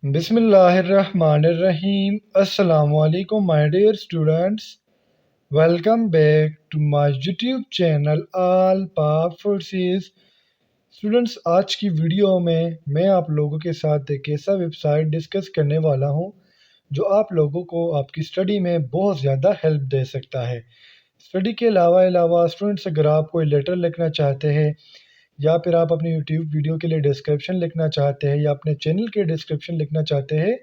Bismillahirrahmanirrahim. Assalamu alaikum my dear students. Welcome back to my YouTube channel All Pop Forces. Students आज की video में मैं आप लोगों के साथ एक ऐसा वेबसाइट डिस्कस करने वाला हूं जो आप लोगों को आपकी स्टडी में बहुत ज़्यादा हेल्प दे सकता है। स्टडी के अलावा स्टूडेंट्स अगर आप कोई लेटर लिखना चाहते हैं या फिर आप अपनी यूट्यूब वीडियो के लिए डिस्क्रिप्शन लिखना चाहते हैं या अपने चैनल के डिस्क्रिप्शन लिखना चाहते हैं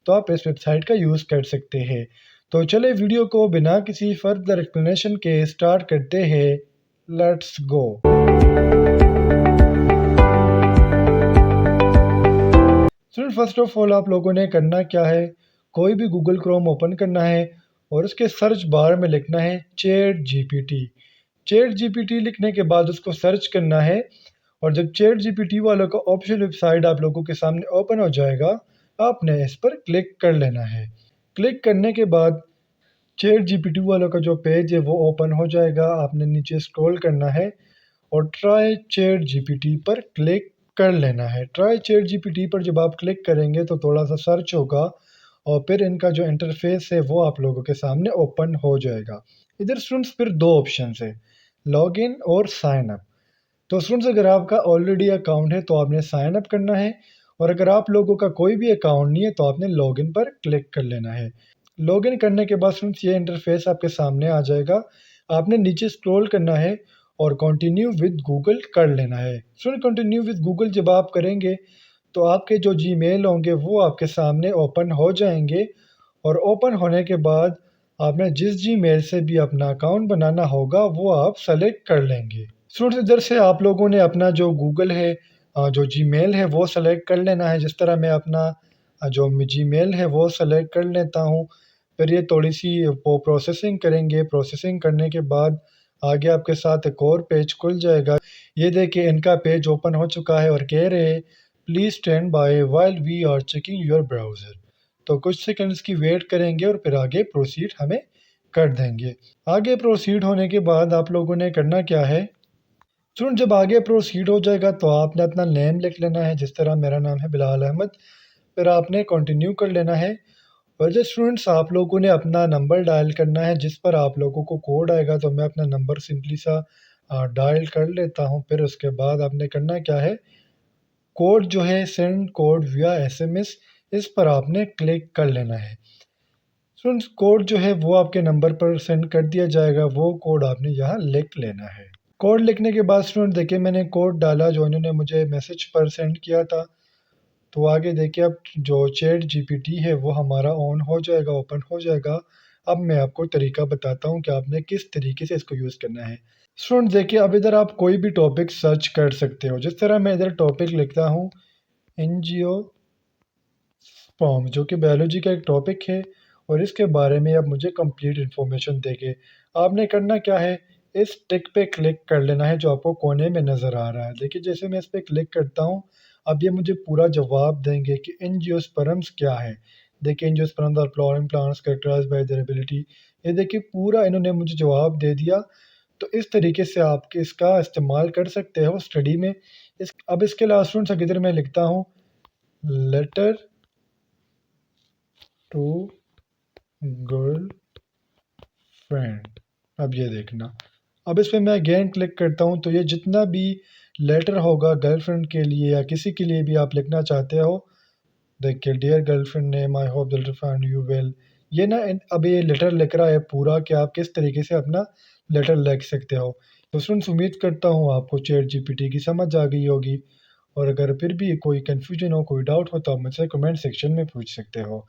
तो आप इस वेबसाइट का यूज़ कर सकते हैं। तो चले वीडियो को बिना किसी फर्दर एक्सप्लेनेशन के स्टार्ट करते हैं। Let's go. Student first of all आप लोगों ने करना क्या है, कोई भी गूगल क्रोम ओपन करना है और उसके सर्च बार में लिखना है चैट जीपीटी। चैट जीपीटी लिखने के बाद उसको सर्च करना है और जब चैट जीपीटी वालों का ऑफिशियल वेबसाइट आप लोगों के सामने ओपन हो जाएगा, आपने इस पर क्लिक कर लेना है। क्लिक करने के बाद चैट जीपीटी वालों का जो पेज है वो ओपन हो जाएगा। आपने नीचे स्क्रॉल करना है और ट्राई चैट जीपीटी पर क्लिक कर लेना है। ट्राई चैट जीपीटी पर जब आप क्लिक करेंगे तो थोड़ा सा सर्च होगा और फिर इनका जो इंटरफेस है वो आप लोगों के सामने ओपन हो जाएगा। इधर स्टूडेंट्स फिर दो ऑप्शन है, लॉगिन और साइन अप। तो स्टूडेंट्स अगर आपका ऑलरेडी अकाउंट है तो आपने साइन अप करना है और अगर आप लोगों का कोई भी अकाउंट नहीं है तो आपने लॉगिन पर क्लिक कर लेना है। लॉगिन करने के बाद स्टूडेंट्स ये इंटरफेस आपके सामने आ जाएगा। आपने नीचे स्क्रॉल करना है और कंटिन्यू विद गूगल कर लेना है। स्टूडेंट कंटिन्यू विद गूगल जब आप करेंगे तो आपके जो जीमेल होंगे वो आपके सामने ओपन हो जाएंगे और ओपन होने के बाद आपने जिस जीमेल से भी अपना अकाउंट बनाना होगा वो आप सेलेक्ट कर लेंगे। स्टूडेंट्स इधर से आप लोगों ने अपना जो गूगल है जो जीमेल है वो सेलेक्ट कर लेना है। जिस तरह मैं अपना जो जीमेल है वो सेलेक्ट कर लेता हूँ। फिर ये थोड़ी सी वो प्रोसेसिंग करेंगे। प्रोसेसिंग करने के बाद आगे आपके साथ एक और पेज खुल जाएगा। ये देखिए इनका पेज ओपन हो चुका है और कह रहे हैं please stand by while we are checking your browser. तो कुछ सेकंड्स की वेट करेंगे और फिर आगे प्रोसीड हमें कर देंगे। आगे प्रोसीड होने के बाद आप लोगों ने करना क्या है, स्टूडेंट जब आगे प्रोसीड हो जाएगा तो आपने अपना नेम लिख लेना है। जिस तरह मेरा नाम है बिलाल अहमद। फिर आपने कंटिन्यू कर लेना है और जो स्टूडेंट्स आप लोगों ने अपना नंबर डायल करना है जिस पर आप लोगों को कोड आएगा। तो मैं अपना नंबर सिंपली सा डायल कर लेता हूँ। फिर उसके बाद आपने करना क्या है, कोड जो है सेंड कोड विया एसएमएस, इस पर आपने क्लिक कर लेना है। स्टूडेंट्स कोड जो है वो आपके नंबर पर सेंड कर दिया जाएगा। वो कोड आपने यहाँ लिख लेना है। कोड लिखने के बाद स्टूडेंट देखिए मैंने कोड डाला जो इन्होंने मुझे मैसेज पर सेंड किया था। तो आगे देखिए अब जो चैट जीपीटी है वो हमारा ऑन हो जाएगा, ओपन हो जाएगा। अब मैं आपको तरीका बताता हूँ कि आपने किस तरीके से इसको यूज़ करना है। स्टूडेंट देखिए अब इधर आप कोई भी टॉपिक सर्च कर सकते हो। जिस तरह मैं इधर टॉपिक लिखता हूँ एनजीओ स्पर्म, जो कि बायोलॉजी का एक टॉपिक है और इसके बारे में अब मुझे कंप्लीट इन्फॉर्मेशन देंगे। आपने करना क्या है, इस टिक पे क्लिक कर लेना है जो आपको कोने में नज़र आ रहा है। देखिए जैसे मैं इस पे क्लिक करता हूँ अब ये मुझे पूरा जवाब देंगे कि एंजियोस्पर्म्स क्या है। देखिए angiosperms are flowering plants characterized by their ability. ये देखिए पूरा इन्होंने मुझे जवाब दे दिया। तो इस तरीके से आप इसका इस्तेमाल कर सकते हो स्टडी में। अब इसके अलावा स्टूडेंट्स इधर मैं लिखता हूँ लेटर टू गर्ल फ्रेंड। अब ये देखना, अब इस पे मैं अगेन क्लिक करता हूँ तो ये जितना भी लेटर होगा गर्लफ्रेंड के लिए या किसी के लिए भी आप लिखना चाहते हो, देखिए dear girlfriend name I hope that find you well. ये ना अब ये लेटर लिख रहा है पूरा कि आप किस तरीके से अपना लेटर लिख सकते हो। तो स्टूडेंट्स उम्मीद करता हूँ आपको चैट जीपीटी की समझ आ गई होगी और अगर फिर भी कोई कन्फ्यूजन हो, कोई डाउट हो तो आप मुझसे कमेंट सेक्शन में पूछ सकते हो।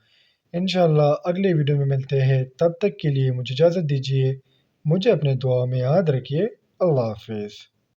इंशाल्लाह अगले वीडियो में मिलते हैं, तब तक के लिए मुझे इजाज़त दीजिए। मुझे अपने दुआ में याद रखिए। अल्लाह हाफ़िज़।